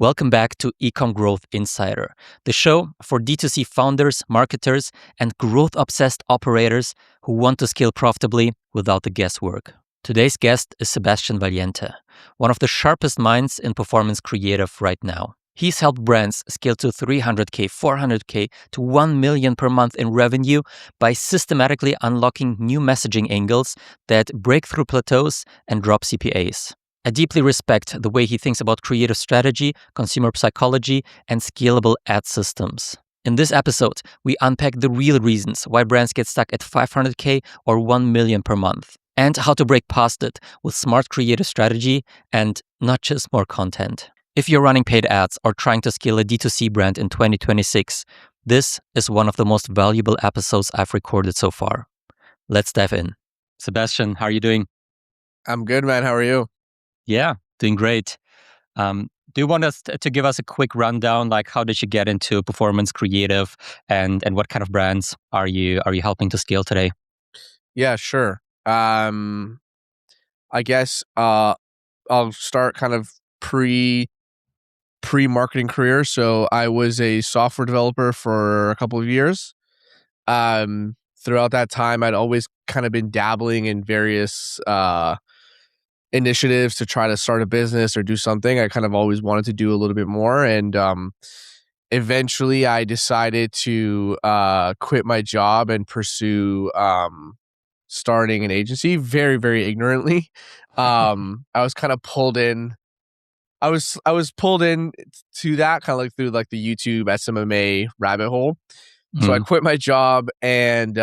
Welcome back to Ecom Growth Insider, the show for D2C founders, marketers, and growth-obsessed operators who want to scale profitably without the guesswork. Today's guest is Sebastian Valiente, one of the sharpest minds in performance creative right now. He's helped brands scale to 300K, 400K to 1 million per month in revenue by systematically unlocking new messaging angles that break through plateaus and drop CPAs. I deeply respect the way he thinks about creative strategy, consumer psychology, and scalable ad systems. In this episode, we unpack the real reasons why brands get stuck at 500K or 1 million per month, and how to break past it with smart creative strategy and not just more content. If you're running paid ads or trying to scale a D2C brand in 2026, this is one of the most valuable episodes I've recorded so far. Let's dive in. Sebastian, how are you doing? I'm good, man. How are you? Yeah, doing great. Do you want us to give us a quick rundown, like how did you get into performance creative, and what kind of brands are you helping to scale today? Yeah, sure. I guess I'll start kind of pre-marketing career. So I was a software developer for a couple of years. Throughout that time, I'd always kind of been dabbling in various initiatives to try to start a business or do something. I kind of always wanted to do a little bit more, and eventually I decided to quit my job and pursue starting an agency very, very ignorantly. I was kind of pulled in. I was pulled in to that kind of like through like the YouTube SMMA rabbit hole. So I quit my job and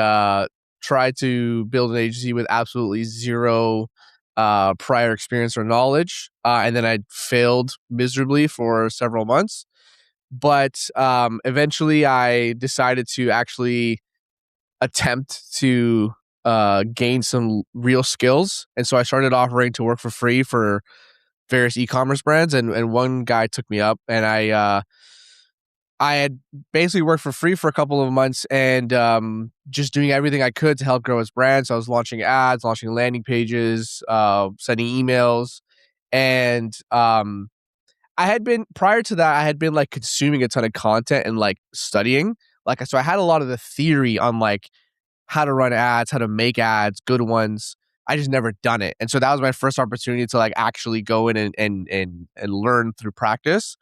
tried to build an agency with absolutely zero prior experience or knowledge. And then I failed miserably for several months. But eventually I decided to actually attempt to gain some real skills. And so I started offering to work for free for various e-commerce brands. And one guy took me up, and I had basically worked for free for a couple of months and just doing everything I could to help grow his brand. So I was launching ads, launching landing pages, sending emails. And I had been, prior to that, I had been like consuming a ton of content and like studying. Like, so I had a lot of the theory on like how to run ads, how to make ads, good ones. I just never done it. And so that was my first opportunity to like actually go in and learn through practice,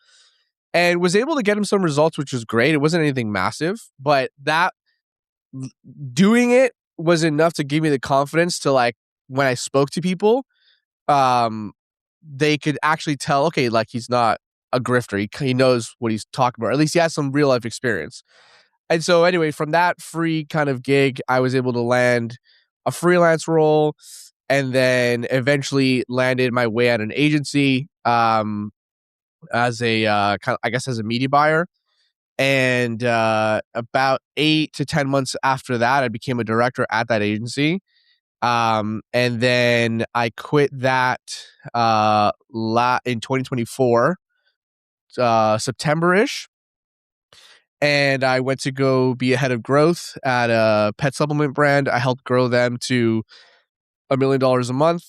and was able to get him some results, which was great. It wasn't anything massive, but that doing it was enough to give me the confidence to like, when I spoke to people, they could actually tell, okay, like he's not a grifter. He knows what he's talking about. Or at least he has some real life experience. And so anyway, from that free kind of gig, I was able to land a freelance role, and then eventually landed my way at an agency as a kind of, I guess, as a media buyer. And about 8 to 10 months after that, I became a director at that agency. And then I quit that in 2024, September-ish. And I went to go be a head of growth at a pet supplement brand. I helped grow them to $1 million a month,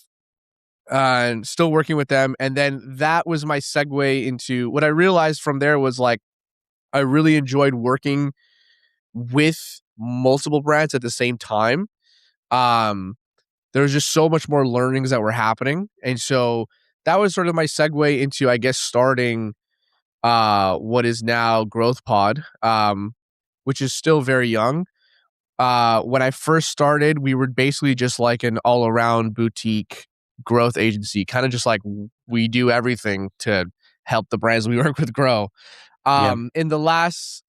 and still working with them. And then that was my segue into what I realized from there was like, I really enjoyed working with multiple brands at the same time. There was just so much more learnings that were happening. And so that was sort of my segue into, I guess, starting what is now GrowthPod, which is still very young. When I first started, we were basically just like an all-around boutique growth agency, kind of just like we do everything to help the brands we work with grow. In the last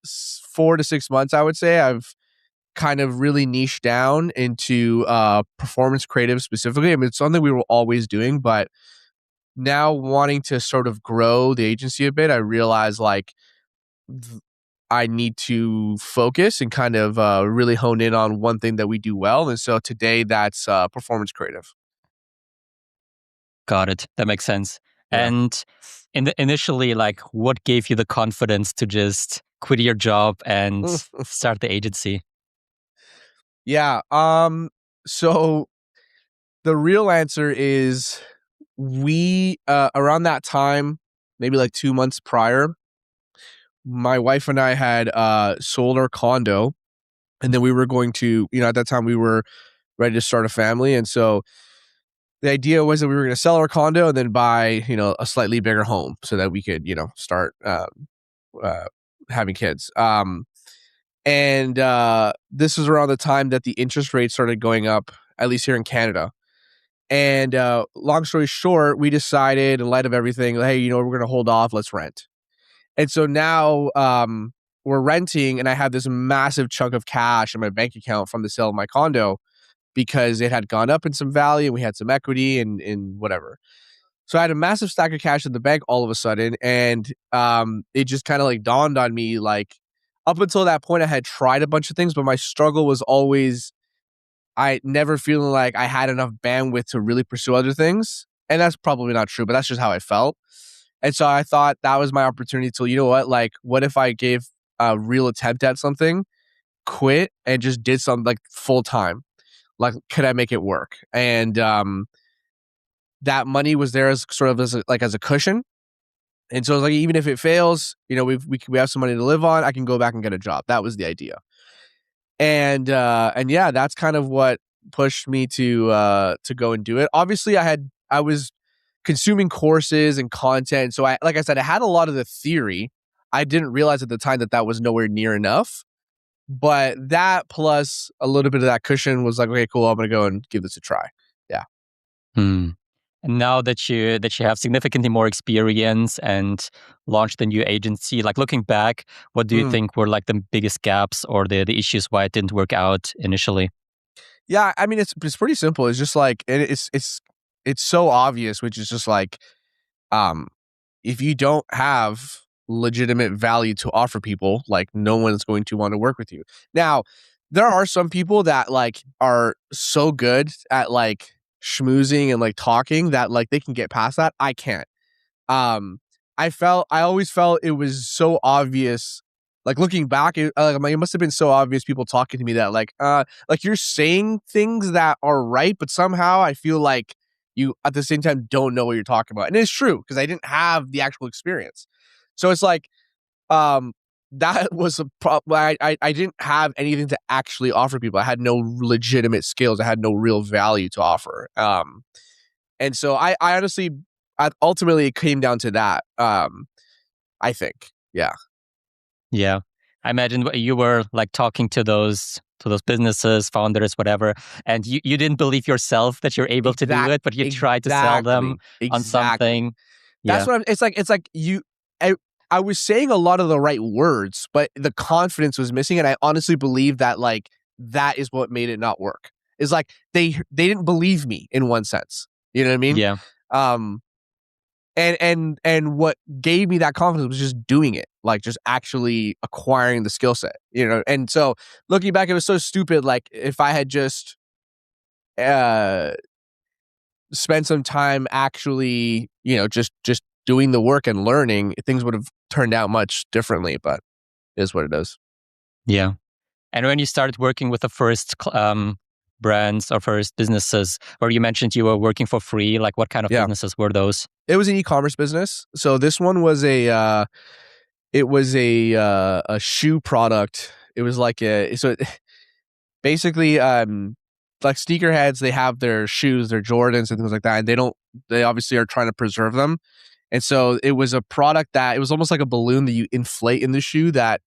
4 to 6 months, I would say I've kind of really niched down into performance creative specifically. I mean, it's something we were always doing, but now wanting to sort of grow the agency a bit, I realize like I need to focus and kind of really hone in on one thing that we do well. And so today that's performance creative. Got it. That makes sense. Yeah. And initially, like, what gave you the confidence to just quit your job and start the agency? Yeah. So the real answer is we around that time, maybe like 2 months prior, my wife and I had sold our condo, and then we were going to, at that time we were ready to start a family. And so the idea was that we were going to sell our condo and then buy, a slightly bigger home so that we could, start uh, having kids. And this was around the time that the interest rate started going up, at least here in Canada. And long story short, we decided, in light of everything, hey, we're going to hold off. Let's rent. And so now we're renting, and I had this massive chunk of cash in my bank account from the sale of my condo because it had gone up in some value and we had some equity and whatever. So I had a massive stack of cash in the bank all of a sudden, and it just kind of like dawned on me, like, up until that point I had tried a bunch of things, but my struggle was always I never feeling like I had enough bandwidth to really pursue other things. And that's probably not true, but that's just how I felt. And so I thought that was my opportunity to, like, what if I gave a real attempt at something, quit, and just did something like full time? Like, could I make it work? And that money was there as sort of as a cushion. And so I was like, even if it fails, we have some money to live on. I can go back and get a job. That was the idea. And yeah, that's kind of what pushed me to go and do it. Obviously, I was consuming courses and content, so like I said, I had a lot of the theory. I didn't realize at the time that was nowhere near enough. But that plus a little bit of that cushion was like, okay, cool, I'm gonna go and give this a try. Yeah. Hmm. And now that you have significantly more experience and launched a new agency, like looking back, what do you Mm. think were like the biggest gaps or the issues why it didn't work out initially? Yeah, I mean, it's pretty simple. It's just like it's so obvious, which is just like, um, if you don't have legitimate value to offer people, like, no one's going to want to work with you. Now, there are some people that like are so good at like schmoozing and like talking that like they can get past that. I can't. Um, I always felt it was so obvious. Like, looking back, it must have been so obvious, people talking to me, that like you're saying things that are right, but somehow I feel like you at the same time don't know what you're talking about. And it's true because I didn't have the actual experience. So it's like, um, that was a problem. I didn't have anything to actually offer people. I had no legitimate skills. I had no real value to offer. And so I honestly, ultimately it came down to that. I think, yeah, Yeah. I imagine you were like talking to those businesses, founders, whatever, and you didn't believe yourself that you're able to do it, but you tried to sell them on exactly. something. That's Yeah. what it's like you. I was saying a lot of the right words, but the confidence was missing, and I honestly believe that like that is what made it not work. Is like they didn't believe me in one sense. You know what I mean? Yeah. Um, and what gave me that confidence was just doing it, like just actually acquiring the skill set, and so looking back, it was so stupid. Like, if I had just uh spent some time actually, just doing the work and learning, things would have turned out much differently, but it is what it is. Yeah. And when you started working with the first brands or first businesses, where you mentioned you were working for free, like what kind of Yeah, businesses were those? it was an e-commerce business. So this one was a shoe product. It was like basically, like sneakerheads, they have their shoes, their Jordans and things like that, and they obviously are trying to preserve them. And so it was a product that it was almost like a balloon that you inflate in the shoe that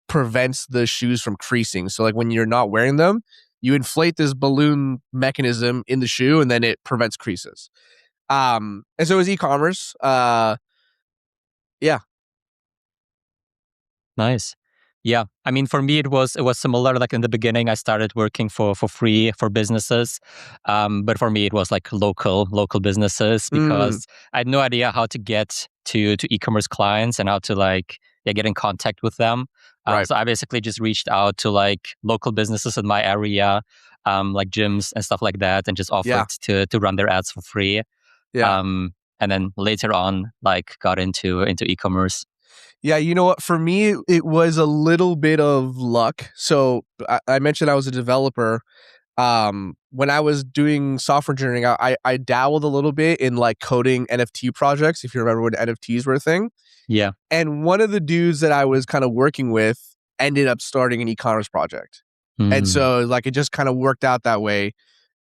prevents the shoes from creasing. So like when you're not wearing them, you inflate this balloon mechanism in the shoe and then it prevents creases. And so it was e-commerce. Yeah. Nice. Yeah. I mean, for me, it was similar. Like in the beginning, I started working for free for businesses, but for me, it was like local businesses Mm, because I had no idea how to get to e-commerce clients and how to like get in contact with them. right. So I basically just reached out to like local businesses in my area, like gyms and stuff like that, and just Yeah. offered to run their ads for free. Yeah. Um, and then later on, like got into e-commerce. Yeah, you know what? For me, it was a little bit of luck. So I mentioned I was a developer. when I was doing software engineering, I dabbled a little bit in like coding NFT projects, if you remember when NFTs were a thing. Yeah. And one of the dudes that I was kind of working with ended up starting an e-commerce project. And so like it just kind of worked out that way.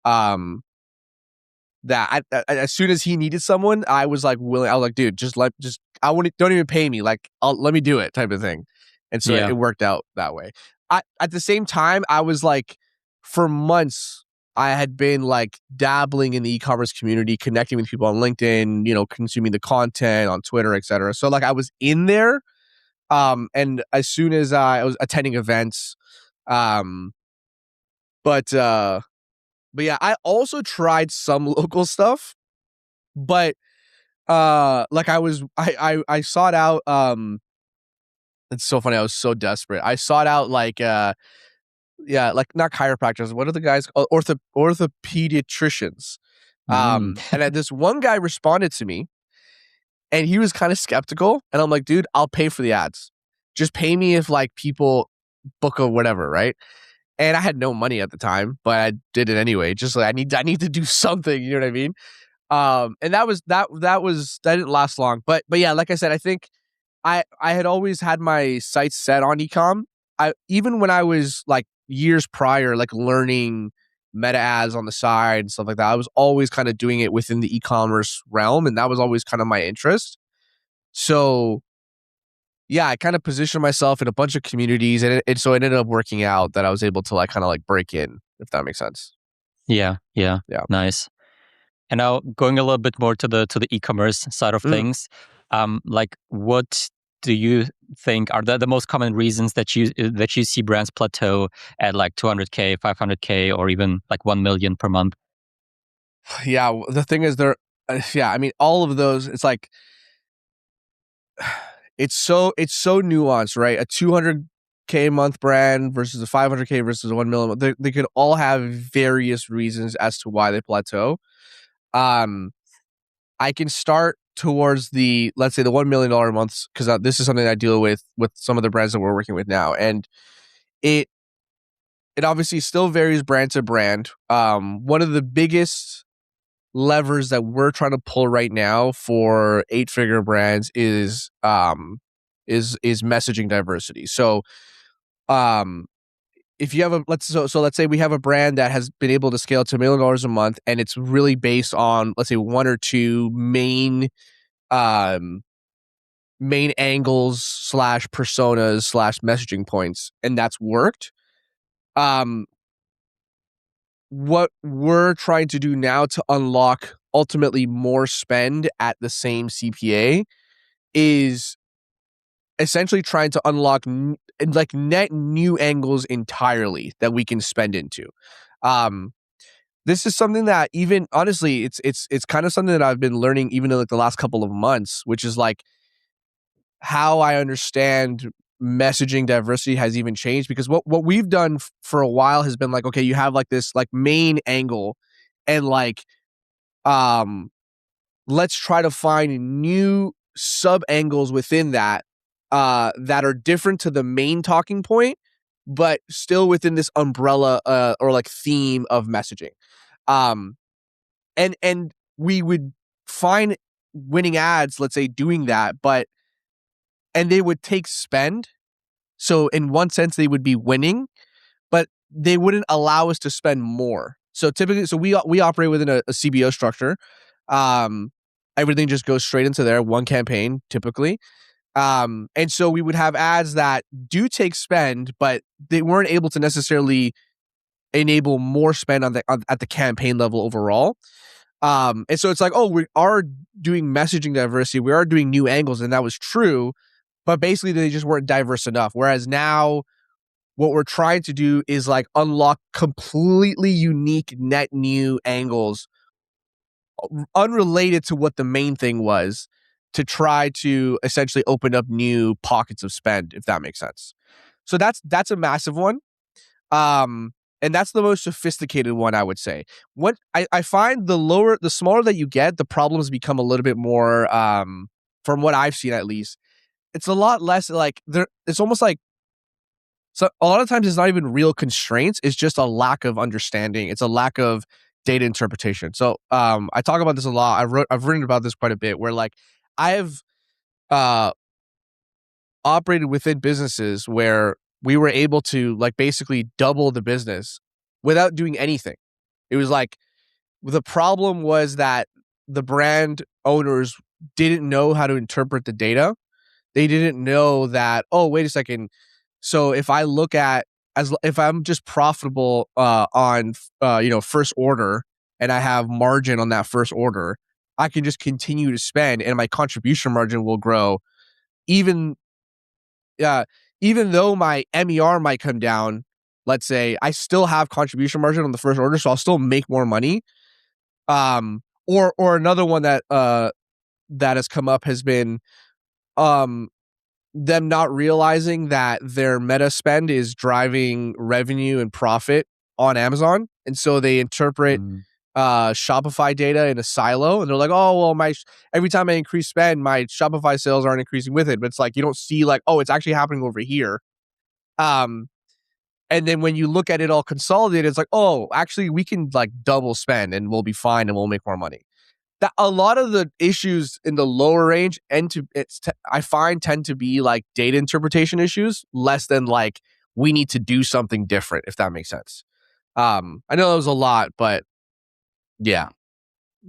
That as soon as he needed someone, I was like willing. I was like, dude, don't even pay me. Like, let me do it, type of thing. And so Yeah. it worked out that way. At the same time, I was like, for months, I had been like dabbling in the e-commerce community, connecting with people on LinkedIn, consuming the content on Twitter, etc. So like I was in there. And as soon as I was attending events, um, but yeah, I also tried some local stuff, but like I sought out it's so funny, I was so desperate. I sought out like yeah, like not chiropractors, what are the guys called? Orthopediatricians. Mm. And this one guy responded to me and he was kind of skeptical, and I'm like, dude, I'll pay for the ads. Just pay me if like people book or whatever, right? And I had no money at the time, but I did it anyway. Just like I need to do something, you know what I mean? And that didn't last long. But yeah, like I said, I think I had always had my sights set on ecom. Even when I was like years prior, like learning meta ads on the side and stuff like that, I was always kind of doing it within the e-commerce realm, and that was always kind of my interest. So yeah, I kind of positioned myself in a bunch of communities, and so it ended up working out that I was able to like kind of like break in, if that makes sense. Yeah. Yeah. Nice. And now going a little bit more to the e-commerce side of things, like what do you think are the most common reasons that you see brands plateau at like 200K, 500K, or even like 1 million per month? Yeah, the thing is, yeah, I mean, all of those, it's like, it's so nuanced, right? A 200K a month brand versus a 500K versus a 1 million. They could all have various reasons as to why they plateau. I can start towards let's say the $1 million months, because this is something I deal with some of the brands that we're working with now, and it obviously still varies brand to brand. One of the biggest levers that we're trying to pull right now for 8-figure brands is messaging diversity. So if you have let's say we have a brand that has been able to scale to $1 million a month, and it's really based on, let's say, one or two um main angles / personas / messaging points, and that's worked. What we're trying to do now to unlock ultimately more spend at the same CPA is essentially trying to unlock like net new angles entirely that we can spend into. This is something that, even honestly, it's kind of something that I've been learning even in like the last couple of months, which is like how I understand messaging diversity has even changed, because what we've done for a while has been like, okay, you have like this like main angle, and like let's try to find new sub angles within that that are different to the main talking point, but still within this umbrella or like theme of messaging. And we would find winning ads, let's say, doing that, and they would take spend. So in one sense, they would be winning, but they wouldn't allow us to spend more. So typically, we operate within a CBO structure. Everything just goes straight into there, one campaign typically. And so we would have ads that do take spend, but they weren't able to necessarily enable more spend at the campaign level overall. And so it's like, oh, we are doing messaging diversity, we are doing new angles, and that was true, but basically they just weren't diverse enough. Whereas now, what we're trying to do is like unlock completely unique net new angles unrelated to what the main thing was, to try to essentially open up new pockets of spend, if that makes sense. So that's a massive one. And that's the most sophisticated one, I would say. What I find, the smaller that you get, the problems become a little bit more, from what I've seen at least. It's a lot less like it's almost like So a lot of times it's not even real constraints. It's just a lack of understanding. It's a lack of data interpretation. So I talk about this a lot. I've written about this quite a bit, where like I've operated within businesses where we were able to like basically double the business without doing anything. It was like the problem was that the brand owners didn't know how to interpret the data. They didn't know that, oh, wait a second. So if I look at if I'm just profitable on first order, and I have margin on that first order, I can just continue to spend and my contribution margin will grow, even even though my MER might come down. Let's say I still have contribution margin on the first order, so I'll still make more money. Or another one that has come up has been them not realizing that their meta spend is driving revenue and profit on Amazon. And so they interpret Shopify data in a silo, and they're like, oh, well, every time I increase spend, my Shopify sales aren't increasing with it. But it's like, you don't see like, oh, it's actually happening over here. And then when you look at it all consolidated, it's like, oh, actually we can like double spend and we'll be fine and we'll make more money. That a lot of the issues in the lower range I find tend to be like data interpretation issues, less than like we need to do something different, if that makes sense. I know that was a lot, but yeah.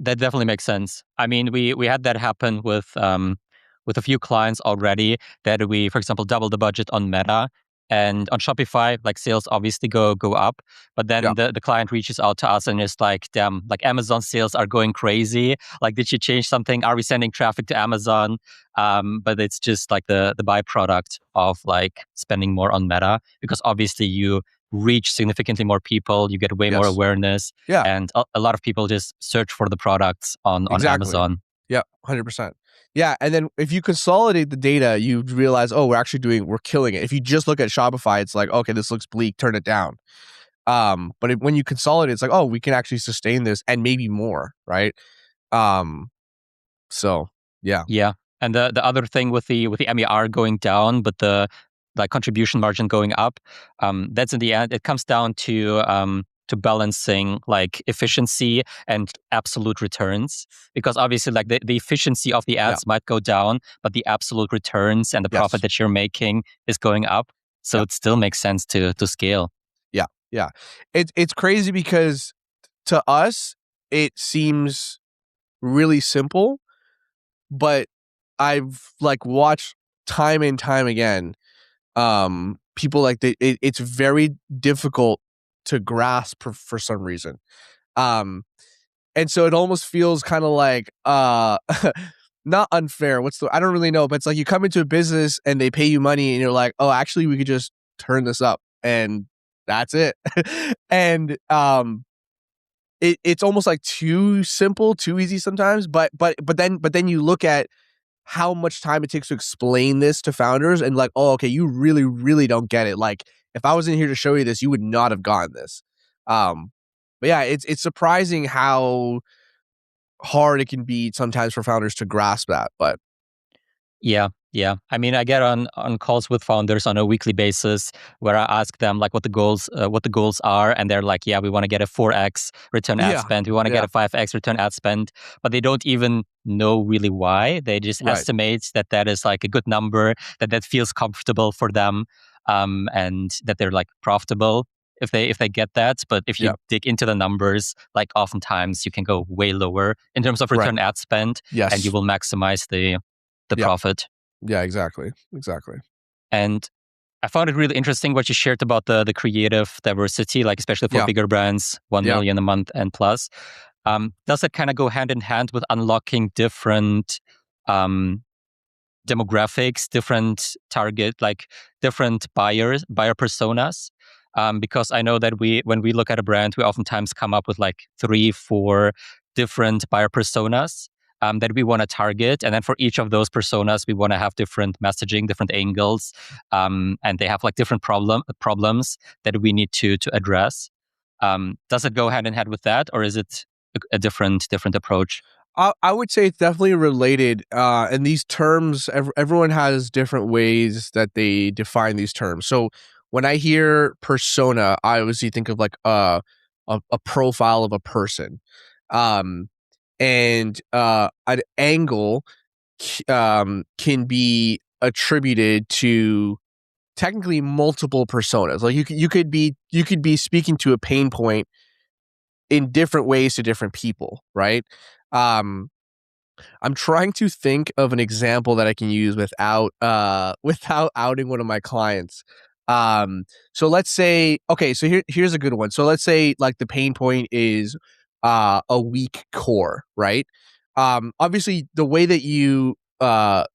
That definitely makes sense. I mean, we had that happen with a few clients already, that we, for example, doubled the budget on Meta. And on Shopify, like sales obviously go up, but then the client reaches out to us and is like, damn, like Amazon sales are going crazy. Like, did you change something? Are we sending traffic to Amazon? But it's just like the byproduct of like spending more on Meta, because obviously you reach significantly more people, you get way more awareness, and a lot of people just search for the products on Amazon. Yeah, 100%. Yeah, and then if you consolidate the data, you realize, oh, we're killing it. If you just look at Shopify, it's like, okay, this looks bleak, turn it down. But when you consolidate, it's like, oh, we can actually sustain this and maybe more, right? So yeah. Yeah. And the other thing with the MER going down, but the like contribution margin going up, that's in the end, it comes down to balancing like efficiency and absolute returns, because obviously like the efficiency of the ads might go down, but the absolute returns and the profit that you're making is going up. So it still makes sense to scale. Yeah. It's crazy because to us, it seems really simple, but I've like watched time and time again, people like it's very difficult to grasp for some reason. And so it almost feels kind of like not unfair. I don't really know, but it's like you come into a business and they pay you money and you're like, oh, actually we could just turn this up and that's it. And it's almost like too simple, too easy sometimes, but then you look at how much time it takes to explain this to founders and like, oh, okay, you really, really don't get it. Like if I was in here to show you this, you would not have gotten this. But yeah, it's surprising how hard it can be sometimes for founders to grasp that. But yeah. I mean, I get on calls with founders on a weekly basis where I ask them like what the goals are, and they're like, yeah, we want to get a 4x return ad spend, we want to get a 5x return ad spend, but they don't even know really why. They just estimate that is like a good number, that feels comfortable for them, and that they're like profitable if they get that. But if you dig into the numbers, like oftentimes you can go way lower in terms of return ad spend, and you will maximize the profit. Yeah, exactly. And I found it really interesting what you shared about the creative diversity, like especially for bigger brands, 1 million a month and plus. Does it kind of go hand in hand with unlocking different demographics, different target, like different buyer personas? Because I know that when we look at a brand, we oftentimes come up with like 3-4 different buyer personas that we want to target. And then for each of those personas, we want to have different messaging, different angles, and they have like different problems that we need to address. Does it go hand in hand with that, or is it a different approach? I would say it's definitely related. And these terms, everyone has different ways that they define these terms. So when I hear persona, I obviously think of like a profile of a person. And an angle can be attributed to technically multiple personas. Like you could be speaking to a pain point in different ways to different people, right? I'm trying to think of an example that I can use without without outing one of my clients. So let's say, okay, so here's a good one. So let's say like the pain point is a weak core, right? Obviously the way that you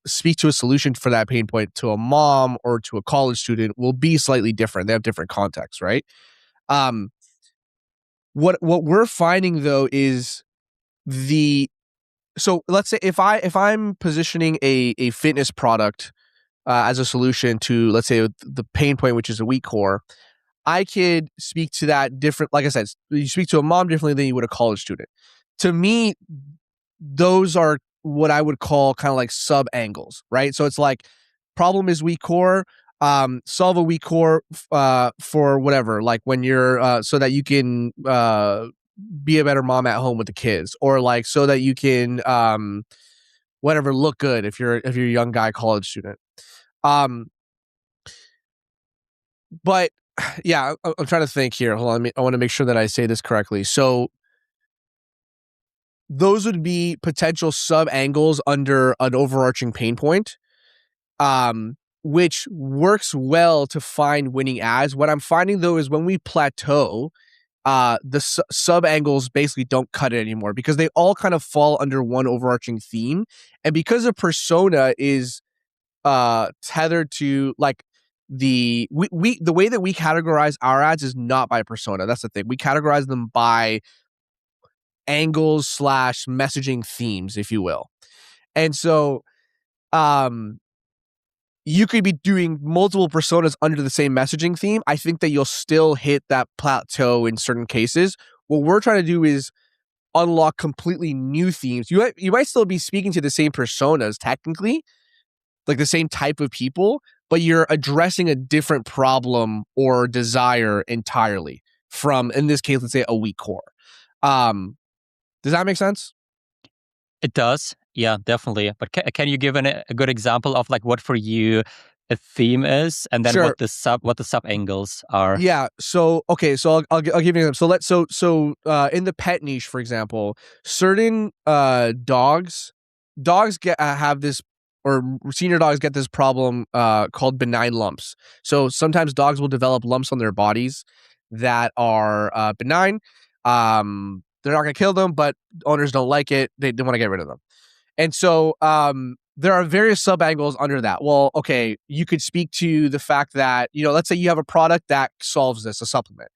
speak to a solution for that pain point to a mom or to a college student will be slightly different. They have different contexts, right? Um, what we're finding though is the so let's say if I'm positioning a fitness product as a solution to, let's say, the pain point, which is a weak core, I could speak to that different. Like I said, you speak to a mom differently than you would a college student. To me, those are what I would call kind of like sub angles, right? So it's like problem is weak core. Solve a weak core for whatever, like when you're so that you can be a better mom at home with the kids, or like so that you can whatever, look good if you're a young guy college student. But yeah, I'm trying to think here. Hold on, I want to make sure that I say this correctly. So those would be potential sub angles under an overarching pain point, which works well to find winning ads. What I'm finding though is when we plateau, the sub angles basically don't cut it anymore because they all kind of fall under one overarching theme. And because a persona is tethered to like the way that we categorize our ads is not by persona. That's the thing. We categorize them by angles / messaging themes, if you will. And so you could be doing multiple personas under the same messaging theme. I think that you'll still hit that plateau in certain cases. What we're trying to do is unlock completely new themes. You might still be speaking to the same personas technically, like the same type of people, but you're addressing a different problem or desire entirely from, in this case, let's say a weak core. Does that make sense? It does. Yeah, definitely. But can you give a good example of like what for you a theme is, and then Sure. what the sub angles are? Yeah. So okay. So I'll give you an example. So in the pet niche, for example, certain dogs get have this, or senior dogs get this problem called benign lumps. So sometimes dogs will develop lumps on their bodies that are benign. They're not going to kill them, but owners don't like it. They want to get rid of them. And so there are various sub angles under that. Well, okay, you could speak to the fact that, let's say you have a product that solves this, a supplement.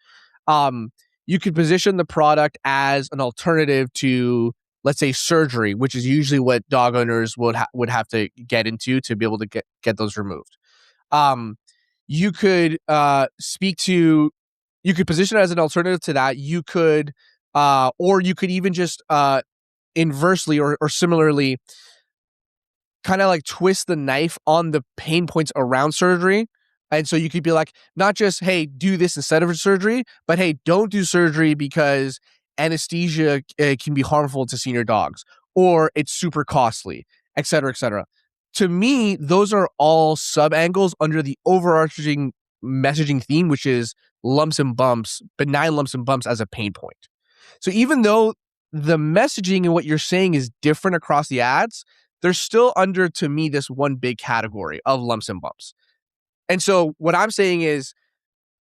You could position the product as an alternative to, let's say, surgery, which is usually what dog owners would have to get into to be able to get those removed. You could you could position it as an alternative to that. You could, or you could even just inversely or similarly kind of like twist the knife on the pain points around surgery. And so you could be like, not just, hey, do this instead of surgery, but hey, don't do surgery because anesthesia can be harmful to senior dogs, or it's super costly, et cetera, et cetera. To me, those are all sub angles under the overarching messaging theme, which is lumps and bumps, benign lumps and bumps as a pain point. So even though the messaging and what you're saying is different across the ads, they're still under, to me, this one big category of lumps and bumps. And so what I'm saying is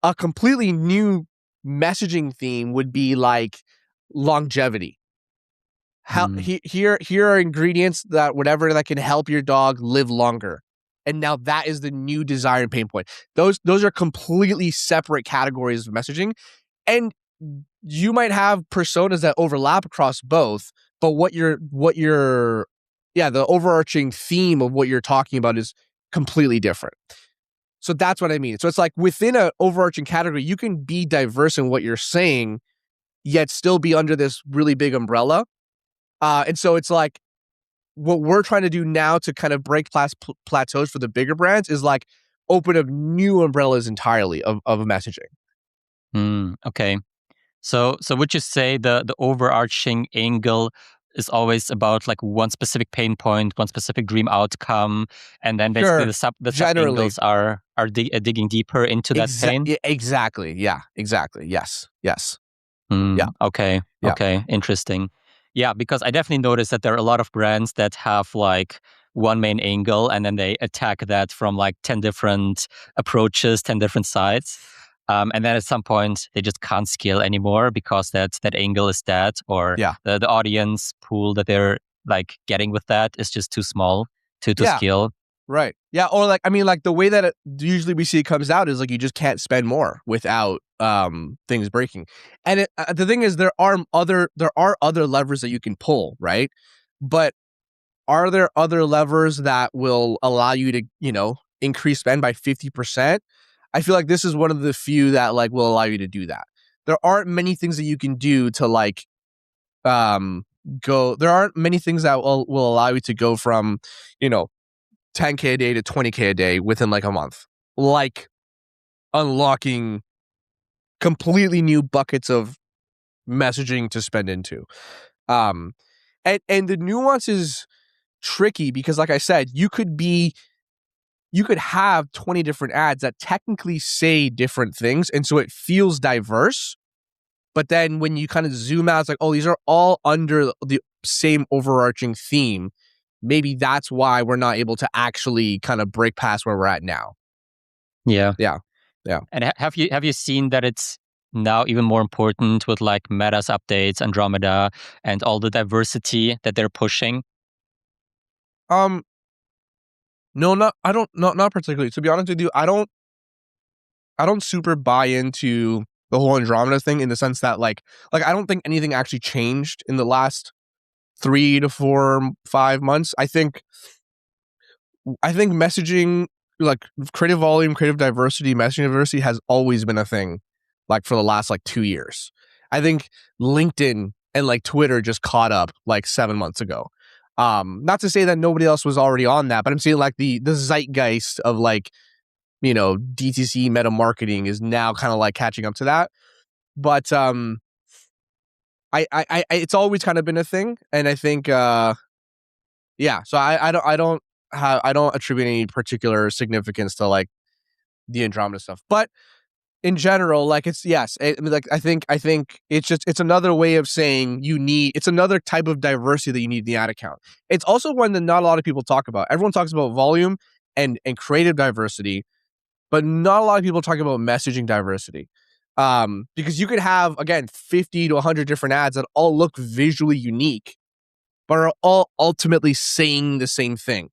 a completely new messaging theme would be like longevity. Here are ingredients that whatever that can help your dog live longer. And now that is the new desire and pain point. Those are completely separate categories of messaging. And you might have personas that overlap across both, but the overarching theme of what you're talking about is completely different. So that's what I mean. So it's like within an overarching category, you can be diverse in what you're saying, yet still be under this really big umbrella. And so it's like what we're trying to do now to kind of break plateaus for the bigger brands is like open up new umbrellas entirely of messaging. Okay. So would you say the overarching angle is always about like one specific pain point, one specific dream outcome, and then basically Sure, the sub generally. angles are digging deeper into that pain? Exactly. Yeah, exactly. Yes. Yeah. Okay. Yeah. Okay. Interesting. Yeah, because I definitely noticed that there are a lot of brands that have like one main angle and then they attack that from like 10 different approaches, 10 different sides. And then at some point they just can't scale anymore because that angle is dead, or Yeah. the audience pool that they're like getting with that is just too small to Yeah. scale. Right. Yeah. Or like, I mean, like the way that it usually we see it comes out is like you just can't spend more without things breaking. And the thing is, there are other levers that you can pull, right? But are there other levers that will allow you to, increase spend by 50%? I feel like this is one of the few that like will allow you to do that. There aren't many things that you can do to like there aren't many things that will allow you to go from, 10K a day to 20K a day within like a month. Like unlocking completely new buckets of messaging to spend into. Um and the nuance is tricky because like I said, you could have 20 different ads that technically say different things, and so it feels diverse. But then when you kind of zoom out, it's like, oh, these are all under the same overarching theme. Maybe that's why we're not able to actually kind of break past where we're at now. Yeah. Yeah. And have you seen that it's now even more important with like Meta's updates, Andromeda, and all the diversity that they're pushing? Um, no, not particularly. To be honest with you, I don't super buy into the whole Andromeda thing in the sense that like I don't think anything actually changed in the last 3 to 4, 5 months. I think messaging, like creative volume, creative diversity, messaging diversity has always been a thing, like for the last like 2 years. I think LinkedIn and like Twitter just caught up like 7 months ago. Not to say that nobody else was already on that, but I'm saying like the zeitgeist of like, DTC meta marketing is now kind of like catching up to that. But it's always kind of been a thing, and I think yeah. So I don't attribute any particular significance to like the Andromeda stuff, but in general, like it's yes. I mean, like I think it's another way of saying it's another type of diversity that you need in the ad account. It's also one that not a lot of people talk about. Everyone talks about volume and creative diversity, but not a lot of people talk about messaging diversity. Because you could have, again, 50 to 100 different ads that all look visually unique, but are all ultimately saying the same thing.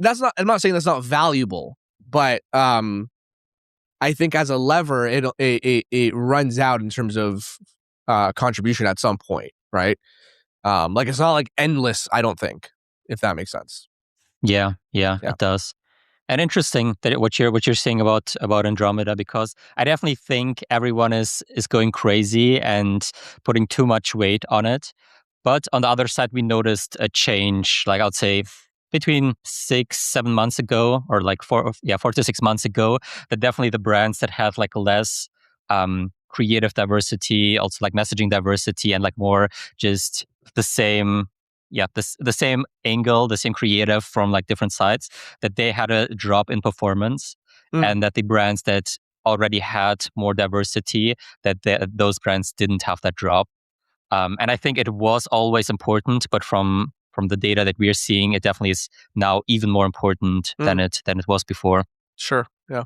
I'm not saying that's not valuable, but I think as a lever, it runs out in terms of contribution at some point, right? Like it's not like endless, I don't think, if that makes sense. Yeah, Yeah. it does. And interesting that what you're saying about Andromeda, because I definitely think everyone is going crazy and putting too much weight on it. But on the other side, we noticed a change, like I'd say between 6-7 months ago, or like 4 to 6 months ago, that definitely the brands that had like less creative diversity, also like messaging diversity, and like more just the same, the same angle, the same creative from like different sides, that they had a drop in performance, Mm. and that the brands that already had more diversity, that those brands didn't have that drop. And I think it was always important, but from the data that we are seeing, it definitely is now even more important than Mm. it was before. Sure. Yeah.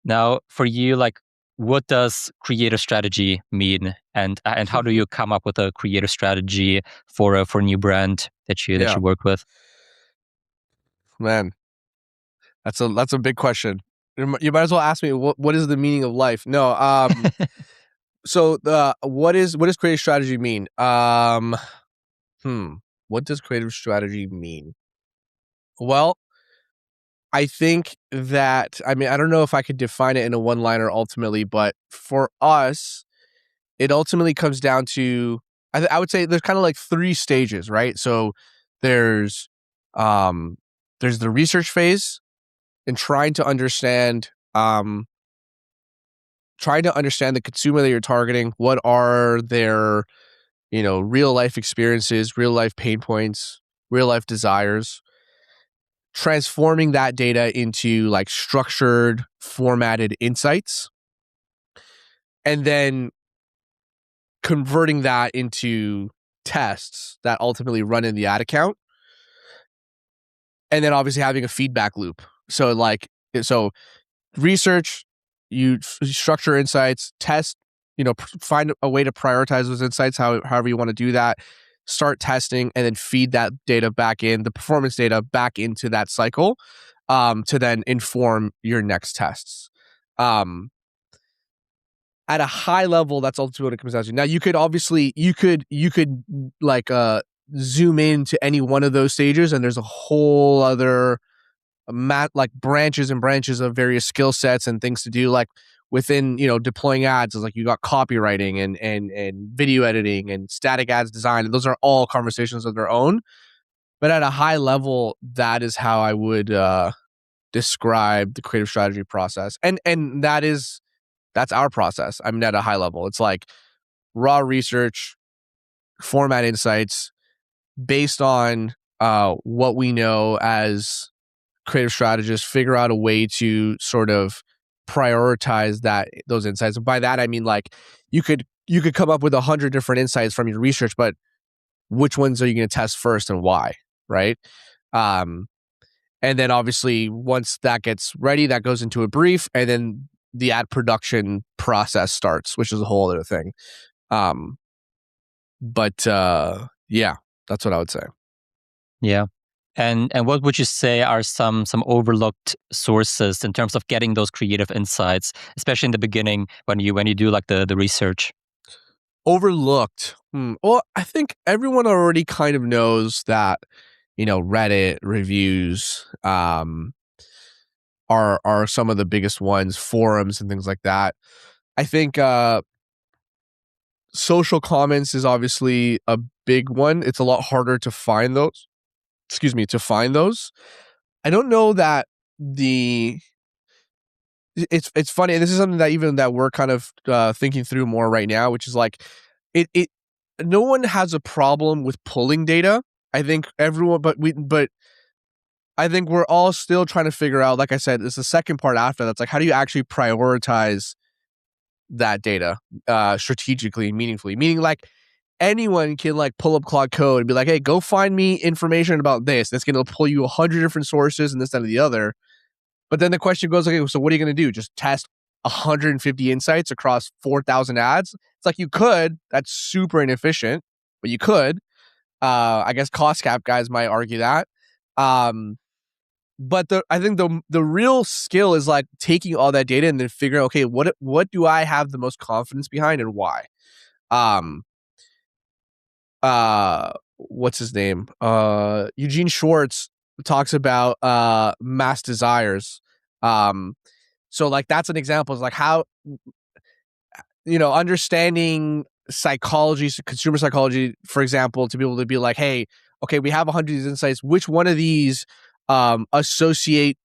Now, for you, like, what does creative strategy mean, and how do you come up with a creative strategy for a new brand that you Yeah. work with? Man, that's a big question. You might as well ask me what is the meaning of life? No. So what is creative strategy mean? What does creative strategy mean? Well, I think that, I mean, I don't know if I could define it in a one-liner ultimately, but for us, it ultimately comes down to, I would say there's kind of like 3 stages, right? So there's um there's the research phase, and trying to understand the consumer that you're targeting. What are their, real life experiences, real life pain points, real life desires, transforming that data into like structured, formatted insights, and then converting that into tests that ultimately run in the ad account. And then obviously having a feedback loop. So research, you structure insights, test, find a way to prioritize those insights, however you want to do that, start testing, and then feed that data back in, the performance data back into that cycle, to then inform your next tests. At a high level, that's ultimately what it comes down to. Now, you could obviously, like zoom into any one of those stages, and there's a whole other like branches and branches of various skill sets and things to do, like within, deploying ads. Is like you got copywriting and video editing and static ads design, and those are all conversations of their own. But at a high level, that is how I would describe the creative strategy process, and that's our process. I mean, at a high level, it's like raw research, format insights based on what we know as creative strategists, figure out a way to sort of prioritize those insights. And by that, I mean, like, you could come up with 100 different insights from your research, but which ones are you going to test first and why, right? And then obviously once that gets ready, that goes into a brief, and then the ad production process starts, which is a whole other thing. But yeah, that's what I would say. Yeah. And what would you say are some overlooked sources in terms of getting those creative insights, especially in the beginning when you do like the research? Overlooked. Well, I think everyone already kind of knows that, Reddit reviews are some of the biggest ones, forums and things like that. I think social comments is obviously a big one. It's a lot harder to find those. I don't know that it's funny, and this is something that we're kind of thinking through more right now, which is like it no one has a problem with pulling data. I think everyone, but I think we're all still trying to figure out, like I said, it's the second part after that's like, how do you actually prioritize that data strategically, meaningfully? Meaning, like, anyone can like pull up Claude Code and be like, hey, go find me information about this. That's going to pull you 100 different sources and this, that, and the other. But then the question goes, okay, so what are you going to do? Just test 150 insights across 4,000 ads? It's like, you could. That's super inefficient, but you could. I guess cost cap guys might argue that. But I think the real skill is like taking all that data and then figuring, okay, what do I have the most confidence behind and why? What's his name? Eugene Schwartz talks about mass desires. So like that's an example. It's like how, understanding psychology, consumer psychology, for example, to be able to be like, hey, okay, we have 100 of these insights. Which one of these associate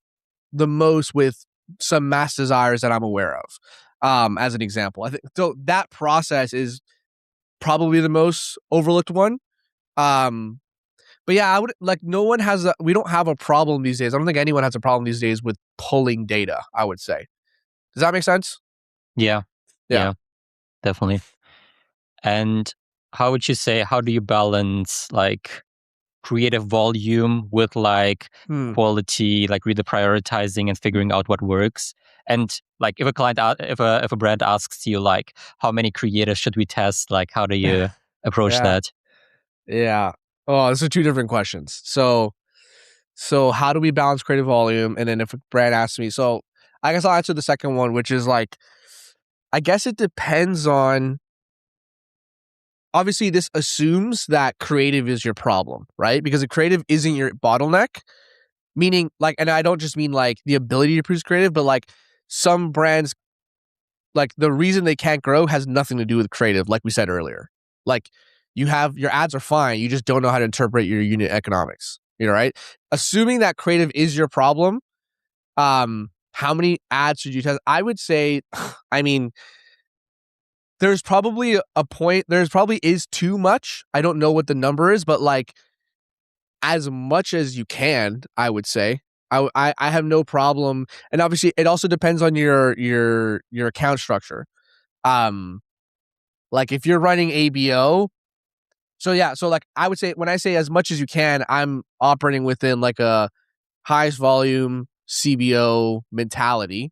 the most with some mass desires that I'm aware of? As an example, I think so that process is probably the most overlooked one. But yeah, I would like, we don't have a problem these days. I don't think anyone has a problem these days with pulling data, I would say. Does that make sense? Yeah. Definitely. And how do you balance like creative volume with like quality, like really prioritizing and figuring out what works? And like if a brand asks you like, how many creatives should we test? Like, how do you approach that? Yeah. Oh, those are two different questions. So how do we balance creative volume? And then if a brand asks me, so I guess I'll answer the second one, which is like, I guess it depends on, obviously this assumes that creative is your problem, right? Because if creative isn't your bottleneck, meaning like, and I don't just mean like the ability to produce creative, but like some brands, like the reason they can't grow has nothing to do with creative, like we said earlier. Like, you have, your ads are fine, you just don't know how to interpret your unit economics, right? Assuming that creative is your problem, How many ads should you test? I would say, I mean, there's probably a point, there's probably is too much. I don't know what the number is, but like as much as you can, I would say. I have no problem. And obviously it also depends on your account structure. Like if you're running ABO, so yeah, so like I would say when I say as much as you can, I'm operating within like a highest volume CBO mentality.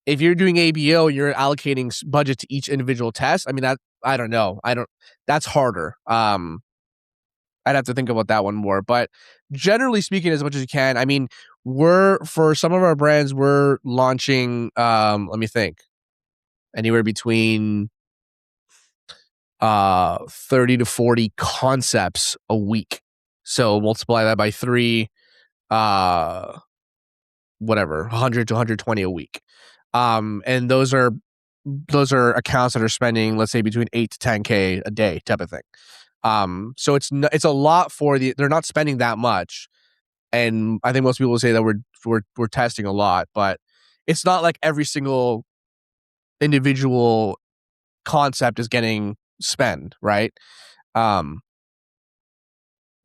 If you're doing ABO and you're allocating budget to each individual test, I mean that I don't know. That's harder. I'd have to think about that one more. But generally speaking, as much as you can, I mean, for some of our brands, we're launching let me think, anywhere between 30 to 40 concepts a week. So multiply that by 3, whatever, 100 to 120 a week. And those are accounts that are spending, let's say, between 8 to 10K a day type of thing. So it's a lot for they're not spending that much. And I think most people will say that we're testing a lot, but it's not like every single individual concept is getting spend, right?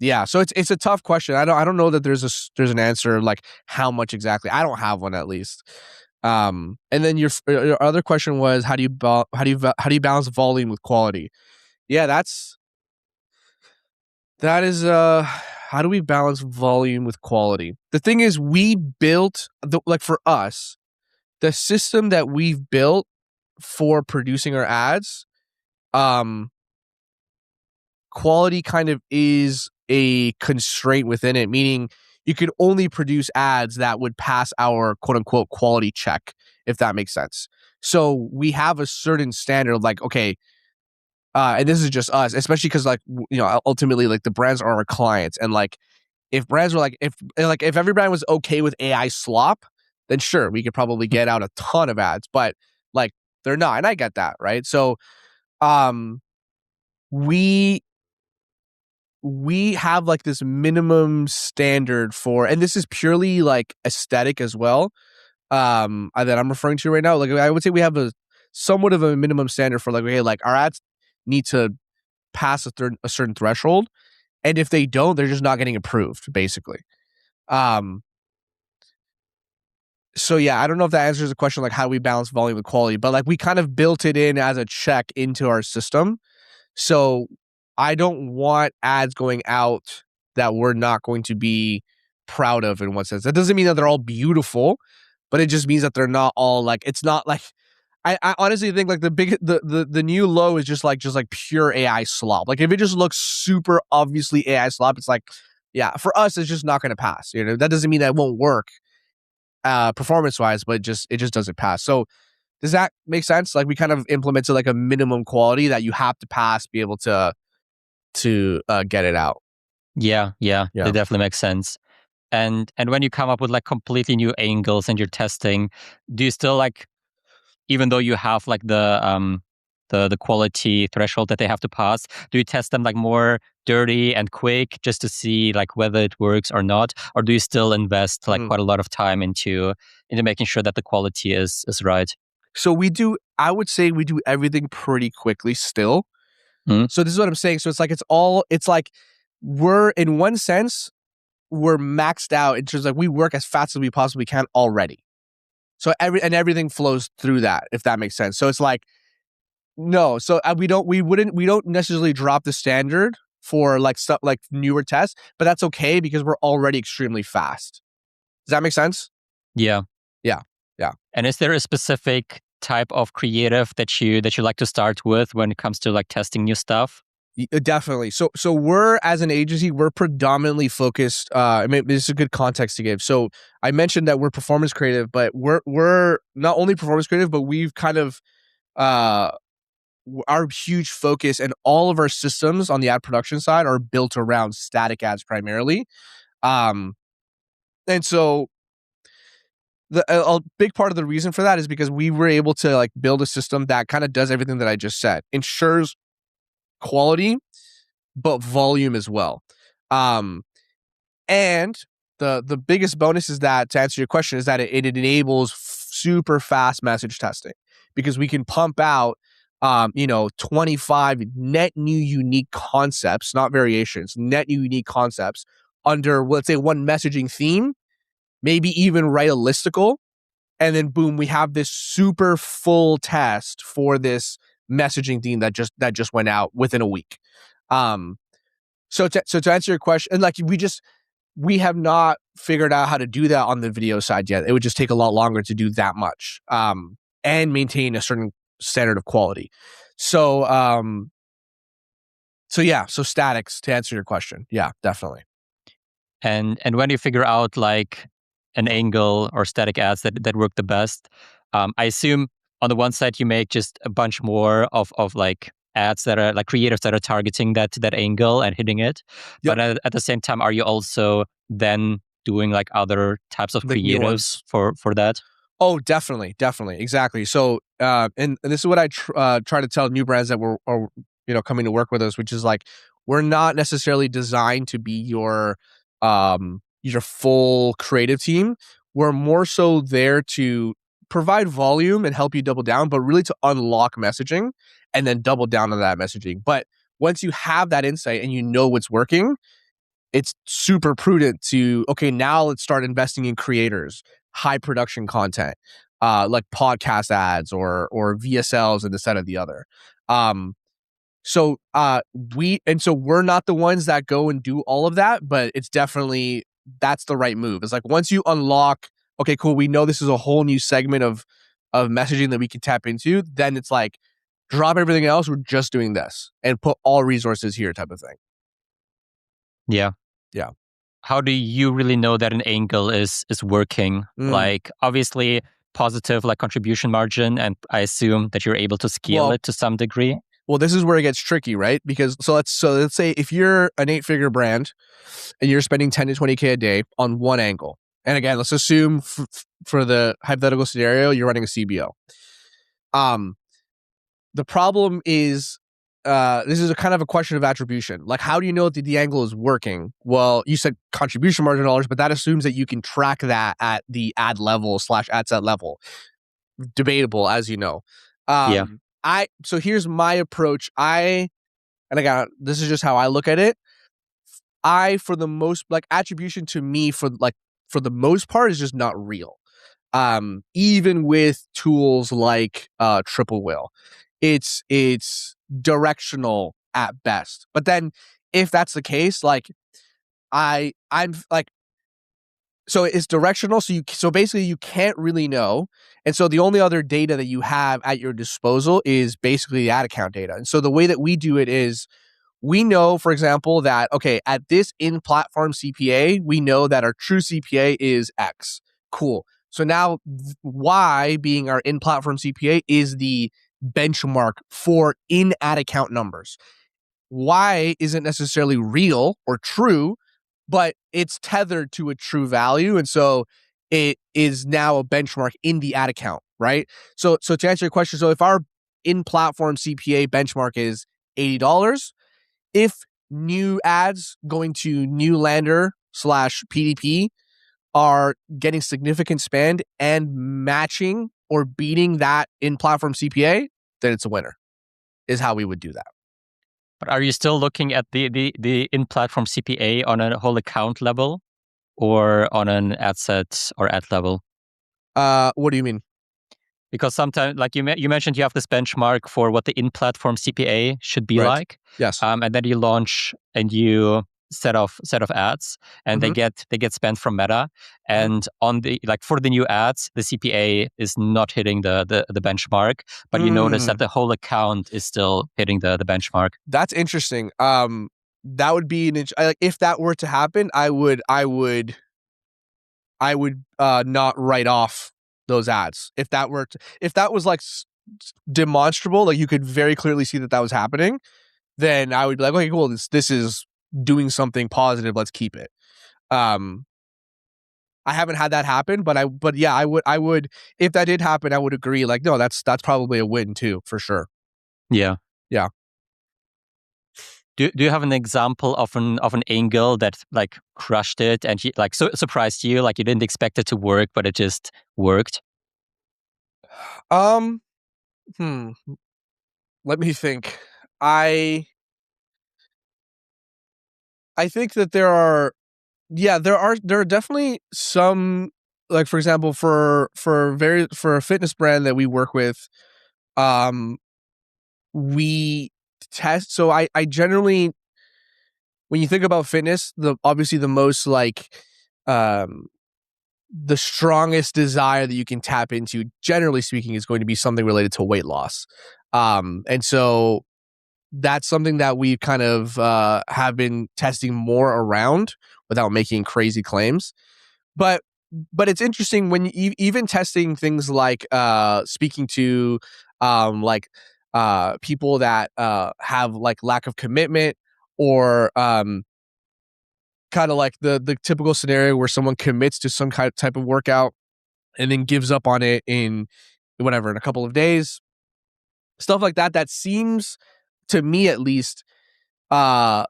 Yeah, so it's a tough question. I don't know that there's an answer like how much exactly. I don't have one at least. And then your other question was how do you balance volume with quality? Yeah, that is how do we balance volume with quality? The thing is we built like for us, the system that we've built for producing our ads, quality kind of is a constraint within it, meaning you could only produce ads that would pass our quote unquote quality check, if that makes sense. So we have a certain standard, like, okay, and this is just us, especially because like, ultimately like the brands are our clients. And like, if brands were like, if every brand was okay with AI slop, then sure, we could probably get out a ton of ads, but like they're not. And I get that. Right. So, we have like this minimum standard for, and this is purely like aesthetic as well, that I'm referring to right now. Like I would say we have a somewhat of a minimum standard for like, okay, like our ads need to pass a certain threshold, and if they don't, they're just not getting approved, basically. So yeah, I don't know if that answers the question, like how do we balance volume with quality, but like we kind of built it in as a check into our system. So I don't want ads going out that we're not going to be proud of in one sense. That doesn't mean that they're all beautiful, but it just means that they're not all like, it's not like, I honestly think like the new low is just like pure AI slop. Like if it just looks super obviously AI slop, it's like, yeah, for us, it's just not going to pass. That doesn't mean that it won't work performance wise, but it just doesn't pass. So does that make sense? Like we kind of implemented like a minimum quality that you have to pass, be able to get it out. Yeah, it definitely makes sense. And when you come up with like completely new angles and you're testing, do you still like, even though you have like the quality threshold that they have to pass, do you test them like more dirty and quick just to see like whether it works or not, or do you still invest like quite a lot of time into making sure that the quality is right? So I would say we do everything pretty quickly still. So this is what I'm saying. So it's like we're in one sense, we're maxed out in terms of like we work as fast as we possibly can already. So everything flows through that, if that makes sense. So it's like, no, so we don't necessarily drop the standard for like stuff like newer tests, but that's okay because we're already extremely fast. Does that make sense? Yeah. Yeah. And is there a specific type of creative that you like to start with when it comes to like testing new stuff? Definitely. So we're, as an agency, we're predominantly focused. I mean, this is a good context to give. So I mentioned that we're performance creative, but we're not only performance creative, but we've kind of our huge focus and all of our systems on the ad production side are built around static ads primarily. And so a big part of the reason for that is because we were able to like build a system that kind of does everything that I just said, ensures quality, but volume as well. And the biggest bonus is that, to answer your question, is that it enables super fast message testing, because we can pump out 25 net new unique concepts, not variations, net new unique concepts under, let's say, one messaging theme, maybe even write a listicle, and then boom, we have this super full test for this messaging theme that just went out within a week. So to answer your question, and like we have not figured out how to do that on the video side yet. It would just take a lot longer to do that much, and maintain a certain standard of quality. So statics, to answer your question. Yeah, definitely. And when you figure out like an angle or static ads that work the best, I assume on the one side you make just a bunch more of like ads that are like creatives that are targeting that angle and hitting it. Yep. But at the same time, are you also then doing like other types of Like new creatives ones. for that? Oh, definitely, exactly. So, and this is what I try to tell new brands that are coming to work with us, which is like, we're not necessarily designed to be your full creative team. We're more so there to provide volume and help you double down, but really to unlock messaging and then double down on that messaging. But once you have that insight and you know what's working, it's super prudent to, okay, now let's start investing in creators, high production content, like podcast ads or VSLs and this, that, or the other. So we're not the ones that go and do all of that, but it's definitely, that's the right move. It's like, once you unlock, okay, cool, we know this is a whole new segment of messaging that we can tap into, then it's like, drop everything else, we're just doing this and put all resources here, type of thing. Yeah. Yeah. How do you really know that an angle is working? Like, obviously positive like contribution margin, and I assume that you're able to scale it to some degree. Well, this is where it gets tricky, right? Because let's say if you're an 8-figure brand and you're spending 10 to 20K a day on one angle, and again, let's assume for the hypothetical scenario, you're running a CBO. The problem is, this is a kind of a question of attribution. Like, how do you know that the angle is working? Well, you said contribution margin dollars, but that assumes that you can track that at the ad level / ad set level. Debatable, as you know. Yeah. So here's my approach. And again, this is just how I look at it. For the most, like, attribution to me, for the most part, is just not real. Even with tools like Triple Whale, it's directional at best. But then, if that's the case, like, I'm like, so it's directional. So basically you can't really know. And so the only other data that you have at your disposal is basically the ad account data. And so the way that we do it is, we know, for example, that, okay, at this in-platform CPA, we know that our true CPA is X. Cool. So now Y, being our in-platform CPA, is the benchmark for in-ad account numbers. Y isn't necessarily real or true, but it's tethered to a true value. And so it is now a benchmark in the ad account, right? So to answer your question, so if our in-platform CPA benchmark is $80, if new ads going to new lander / PDP are getting significant spend and matching or beating that in-platform CPA, then it's a winner, is how we would do that. But are you still looking at the in-platform CPA on a whole account level or on an ad set or ad level? What do you mean? Because sometimes, like you mentioned, you have this benchmark for what the in-platform CPA should be Right. like. Yes. And then you launch a new set of ads, and they get spent from Meta. And on the, like, for the new ads, the CPA is not hitting the benchmark, but you notice that the whole account is still hitting the benchmark. That's interesting. That would be like, if that were to happen, I would not write off those ads. If that was like demonstrable, like you could very clearly see that was happening, then I would be like, okay, cool, this is doing something positive, let's keep it. I haven't had that happen, but yeah, I would, if that did happen, I would agree, like, no, that's probably a win too, for sure. Yeah. Yeah. Do you have an example of an angle that like crushed it and like surprised you, like you didn't expect it to work, but it just worked? Um, hmm. Let me think. I think that there are definitely some, like, for example, for a fitness brand that we work with, um we test. So I generally, when you think about fitness, obviously the most like um the strongest desire that you can tap into, generally speaking, is going to be something related to weight loss. And so that's something that we kind of have been testing more around without making crazy claims. But it's interesting when even testing things like speaking to like people that have like lack of commitment, or kind of like the typical scenario where someone commits to some kind of type of workout and then gives up on it in whatever, in a couple of days, stuff like that. That seems, to me at least, uh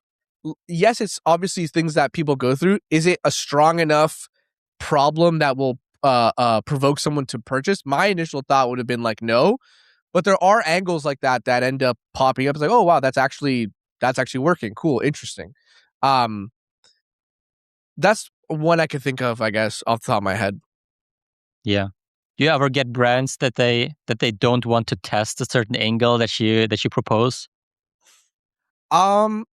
yes, it's obviously things that people go through. Is it a strong enough problem that will provoke someone to purchase? My initial thought would have been like, no. But there are angles like that that end up popping up. It's like, oh wow, that's actually working. Cool, interesting. um that's one I could think of, I guess, off the top of my head. Yeah. Do you ever get brands that they don't want to test a certain angle that you propose? um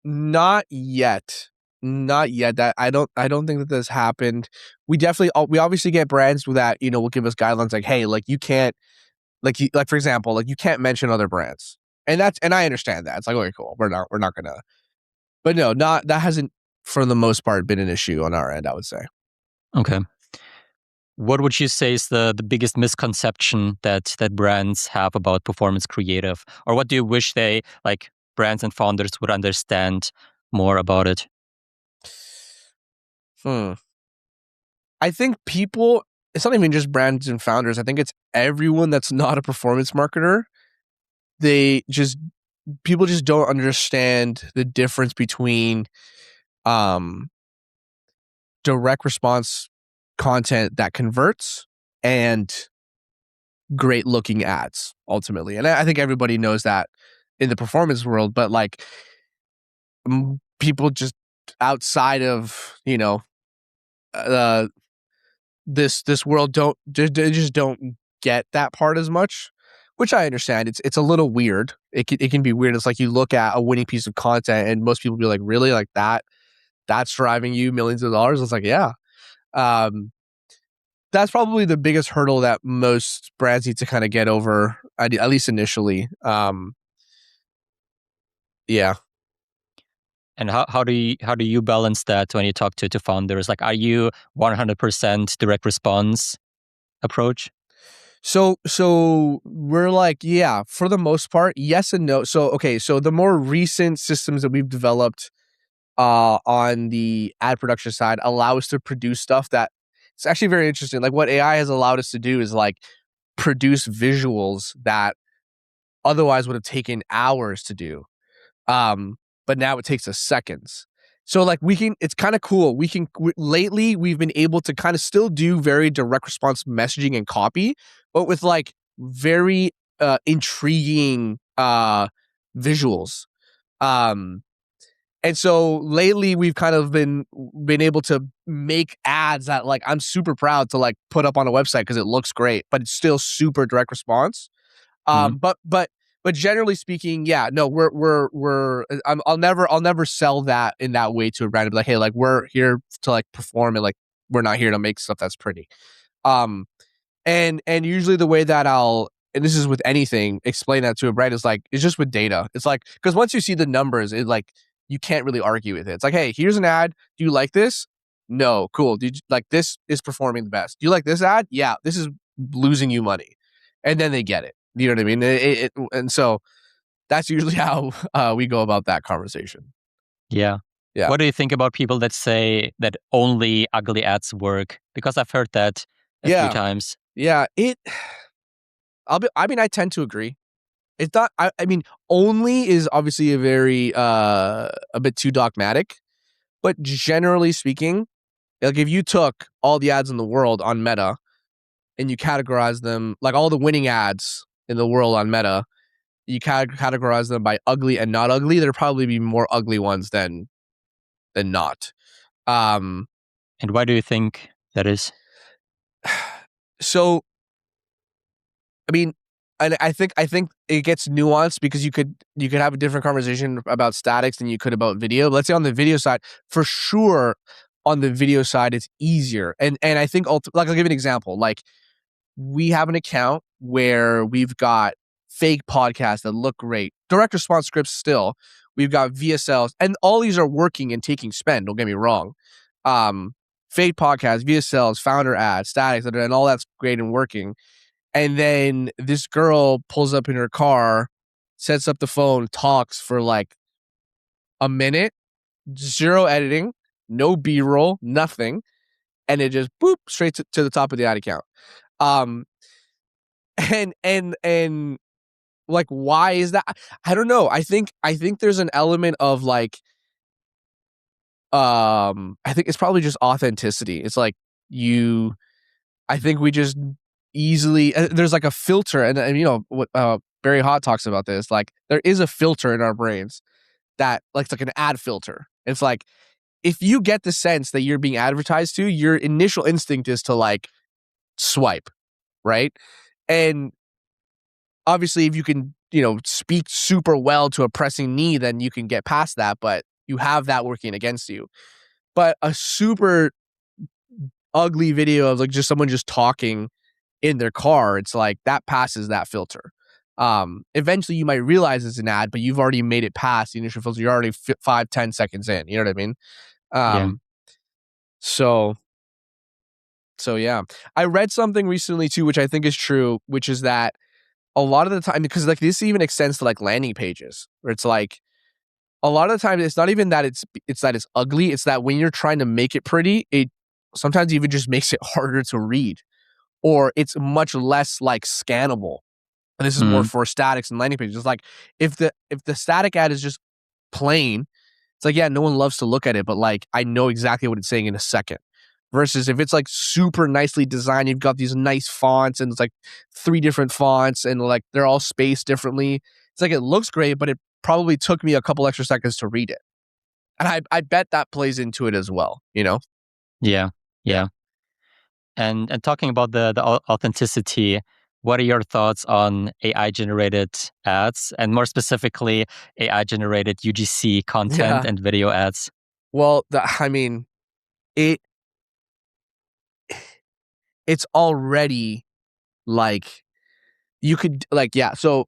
Not yet. Not yet. That I don't think that this happened. We obviously get brands that, will give us guidelines like, hey, like you can't, like for example, like you can't mention other brands. And I understand that. It's like, okay, cool. We're not gonna. But no, not that hasn't, for the most part, been an issue on our end, I would say. Okay. What would you say is the biggest misconception that brands have about performance creative? Or what do you wish they, like, brands and founders would understand more about it? Hmm. I think people, it's not even just brands and founders. I think it's everyone that's not a performance marketer. They just People just don't understand the difference between um direct response content that converts and great looking ads ultimately. And I think everybody knows that in the performance world, but like people just outside of, uh this world don't they just don't get that part as much, which I understand. It's a little weird. It can be weird. It's like you look at a winning piece of content and most people be like, really, like that's driving you millions of dollars. It's like, yeah. Um, that's probably the biggest hurdle that most brands need to kind of get over, at least initially. Yeah. And how do you balance that when you talk to founders? Like, are you 100% direct response approach? So we're like, yeah, for the most part, yes and no. So okay, so the more recent systems that we've developed on the ad production side allow us to produce stuff that it's actually very interesting. Like what AI has allowed us to do is like produce visuals that otherwise would have taken hours to do. But now it takes us seconds. So like it's kind of cool. Lately we've been able to kind of still do very direct response messaging and copy, but with like very intriguing visuals. Um, and so lately we've kind of been able to make ads that like I'm super proud to like put up on a website because it looks great, but it's still super direct response. Hmm. But generally speaking, yeah, no, I'll never sell that in that way to a brand. Be like, hey, like we're here to like perform, and like we're not here to make stuff that's pretty. Um, and usually the way that and this is with anything, explain that to a brand is like, it's just with data. It's like, because once you see the numbers, it like, you can't really argue with it. It's like, hey, here's an ad. Do you like this? No. Cool. Like this is performing the best. Do you like this ad? Yeah. This is losing you money. And then they get it. You know what I mean? And so that's usually how we go about that conversation. Yeah. Yeah. What do you think about people that say that only ugly ads work? Because I've heard that a few Yeah. times. Yeah. I mean, I tend to agree. It's not. I mean, only is obviously a very a bit too dogmatic, but generally speaking, like if you took all the ads in the world on Meta and you categorize them, like all the winning ads in the world on Meta, you categorize them by ugly and not ugly, there'd probably be more ugly ones than not. And why do you think that is? So, I mean, and I think it gets nuanced because you could have a different conversation about statics than you could about video. Let's say on the video side, for sure, on the video side, it's easier. And I think like I'll give you an example. Like we have an account where we've got fake podcasts that look great, direct response scripts still. We've got VSLs, and all these are working and taking spend. Don't get me wrong. Fake podcasts, VSLs, founder ads, statics, and all that's great and working. And then this girl pulls up in her car, sets up the phone, talks for like a minute, zero editing, no B-roll, nothing, and it just boop straight to the top of the ad account. And like, why is that? I don't know. I think there's an element of like, I think it's probably just authenticity. It's like I think we just easily, there's like a filter, and you know what Barry Hott talks about this. Like there is a filter in our brains that like it's like an ad filter. It's like if you get the sense that you're being advertised to, your initial instinct is to like swipe, right? And obviously, if you can, you know, speak super well to a pressing need, then you can get past that. But you have that working against you. But a super ugly video of like just someone just talking in their car, it's like that passes that filter. Eventually you might realize it's an ad, but you've already made it past the initial filter. You're already 5-10 seconds in. You know what I mean? Yeah. So yeah, I read something recently too, which I think is true, which is that a lot of the time, because like this even extends to like landing pages, where it's like a lot of the time it's not even that it's that it's ugly. It's that when you're trying to make it pretty, it sometimes even just makes it harder to read, or it's much less like scannable. And this is more for statics and landing pages. It's like if the static ad is just plain, it's like, yeah, no one loves to look at it, but like I know exactly what it's saying in a second. Versus if it's like super nicely designed, you've got these nice fonts and it's like 3 different fonts and like they're all spaced differently. It's like it looks great, but it probably took me a couple extra seconds to read it. And I bet that plays into it as well, you know? Yeah. And talking about the authenticity, what are your thoughts on AI generated ads and more specifically AI generated UGC content and video ads? Well, I mean, it's already like you could like, yeah, so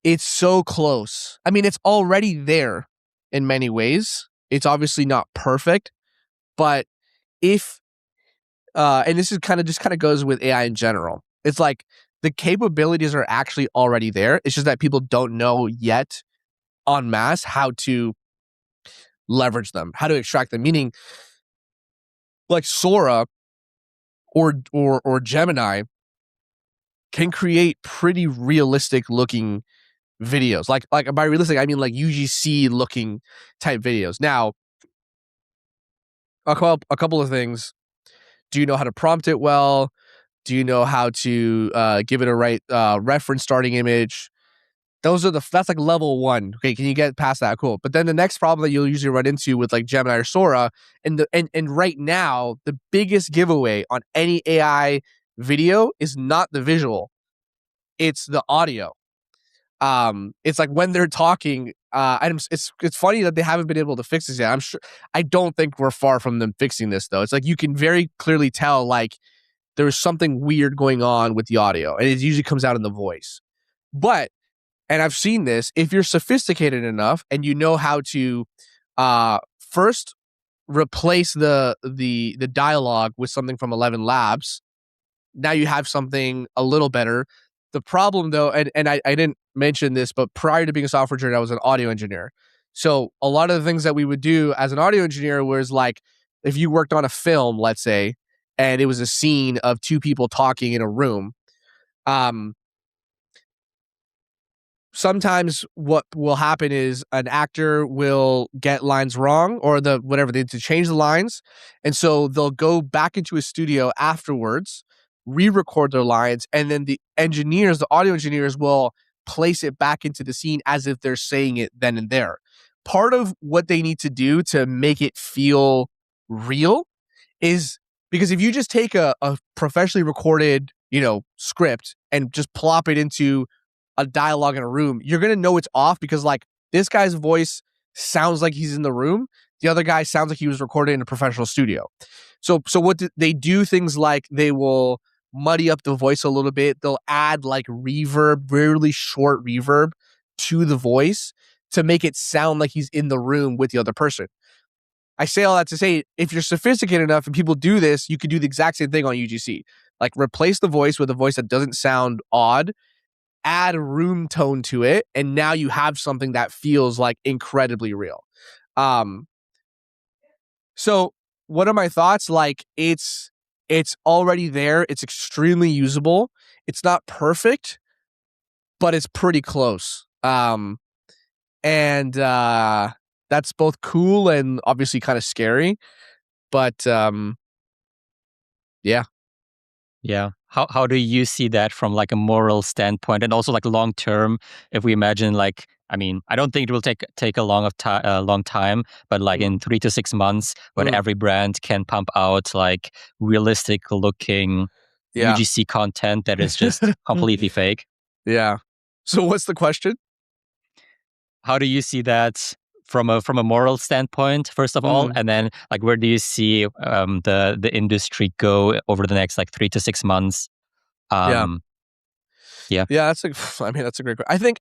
it's so close. I mean, it's already there in many ways. It's obviously not perfect, but if and this is kind of goes with AI in general. It's like the capabilities are actually already there. It's just that people don't know yet en masse how to leverage them, how to extract them. Meaning, like Sora or Gemini can create pretty realistic looking videos. Like by realistic, I mean like UGC looking type videos. Now, a couple of things. Do you know how to prompt it well? Do you know how to give it a right reference starting image? That's like level 1. Okay, can you get past that? Cool. But then the next problem that you'll usually run into with like Gemini or Sora, and right now the biggest giveaway on any AI video is not the visual, it's the audio. It's like when they're talking, it's funny that they haven't been able to fix this yet. I don't think we're far from them fixing this though. It's like you can very clearly tell like there's something weird going on with the audio, and it usually comes out in the voice. But, and I've seen this, if you're sophisticated enough and you know how to first replace the dialogue with something from 11 Labs, now you have something a little better. The problem though, and I didn't mention this, but prior to being a software engineer, I was an audio engineer. So a lot of the things that we would do as an audio engineer was like, if you worked on a film, let's say, and it was a scene of 2 people talking in a room, sometimes what will happen is an actor will get lines wrong or they need to change the lines. And so they'll go back into a studio afterwards, re-record their lines, and then the audio engineers will place it back into the scene as if they're saying it then and there. Part of what they need to do to make it feel real is because if you just take a professionally recorded, script and just plop it into a dialogue in a room, you're going to know it's off because like this guy's voice sounds like he's in the room. The other guy sounds like he was recorded in a professional studio. So what they do things like they will muddy up the voice a little bit. They'll add like reverb, really short reverb to the voice to make it sound like he's in the room with the other person. I say all that to say, if you're sophisticated enough and people do this, you could do the exact same thing on UGC. Like replace the voice with a voice that doesn't sound odd, add room tone to it, and now you have something that feels like incredibly real. So what are my thoughts? Like it's already there. It's extremely usable. It's not perfect, but it's pretty close. And that's both cool and obviously kind of scary. But yeah. Yeah. How do you see that from like a moral standpoint, and also like long term? If we imagine like, I mean, I don't think it will take a long time, but like in 3 to 6 months, when every brand can pump out like realistic looking UGC content that is just completely fake. Yeah. So what's the question? How do you see that from a moral standpoint, first of all, and then like where do you see the industry go over the next like 3 to 6 months? Yeah. That's a great question.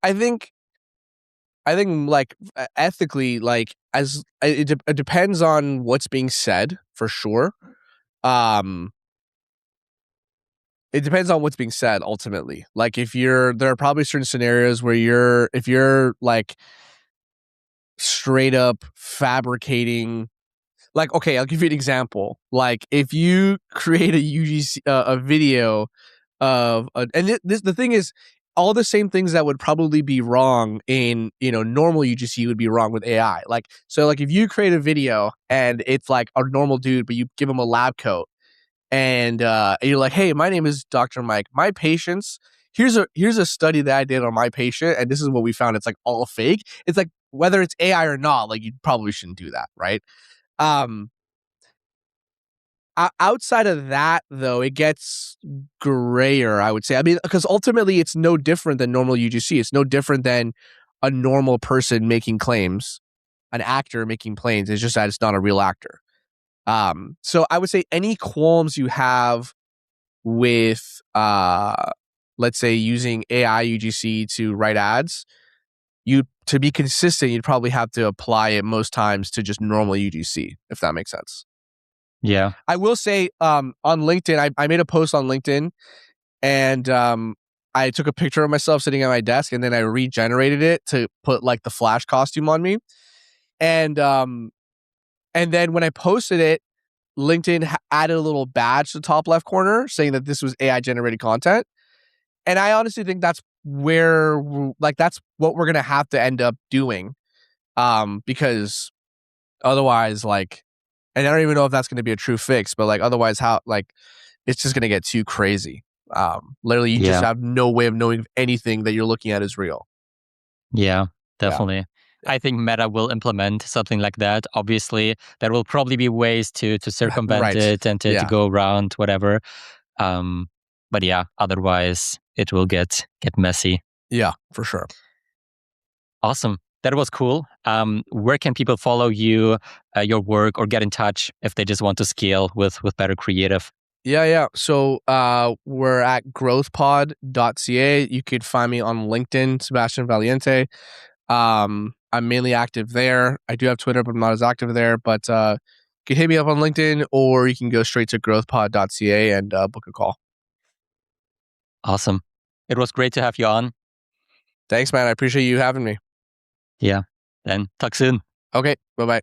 I think like ethically, like as it depends on what's being said for sure. It depends on what's being said ultimately. Like there are probably certain scenarios where if you're like straight up fabricating, like, okay, I'll give you an example. Like if you create a UGC, a video of, the thing is, all the same things that would probably be wrong in, normal UGC would be wrong with AI. Like, so like if you create a video and it's like a normal dude, but you give him a lab coat and you're like, hey, my name is Dr. Mike. My patients, here's a study that I did on my patient, and this is what we found. It's like all fake. It's like whether it's AI or not, like you probably shouldn't do that, right? Outside of that, though, it gets grayer, I would say. I mean, because ultimately it's no different than normal UGC. It's no different than a normal person making claims, an actor making claims. It's just that it's not a real actor. So I would say any qualms you have with, let's say, using AI UGC to write ads, to be consistent, you'd probably have to apply it most times to just normal UGC, if that makes sense. Yeah. I will say on LinkedIn, I made a post on LinkedIn and I took a picture of myself sitting at my desk and then I regenerated it to put like the Flash costume on me. And then when I posted it, LinkedIn added a little badge to the top left corner saying that this was AI generated content. And I honestly think that's that's what we're going to have to end up doing. Because otherwise, like, and I don't even know if that's going to be a true fix, but like, otherwise it's just going to get too crazy. Literally you just have no way of knowing if anything that you're looking at is real. Yeah, definitely. Yeah. I think Meta will implement something like that. Obviously, there will probably be ways to circumvent it and to go around whatever. But yeah, otherwise it will get messy. Yeah, for sure. Awesome. That was cool. Where can people follow you, your work, or get in touch if they just want to scale with better creative? Yeah. So we're at growthpod.ca. You could find me on LinkedIn, Sebastian Valiente. I'm mainly active there. I do have Twitter, but I'm not as active there. But you can hit me up on LinkedIn, or you can go straight to growthpod.ca and book a call. Awesome. It was great to have you on. Thanks, man. I appreciate you having me. Yeah. Then talk soon. Okay. Bye-bye.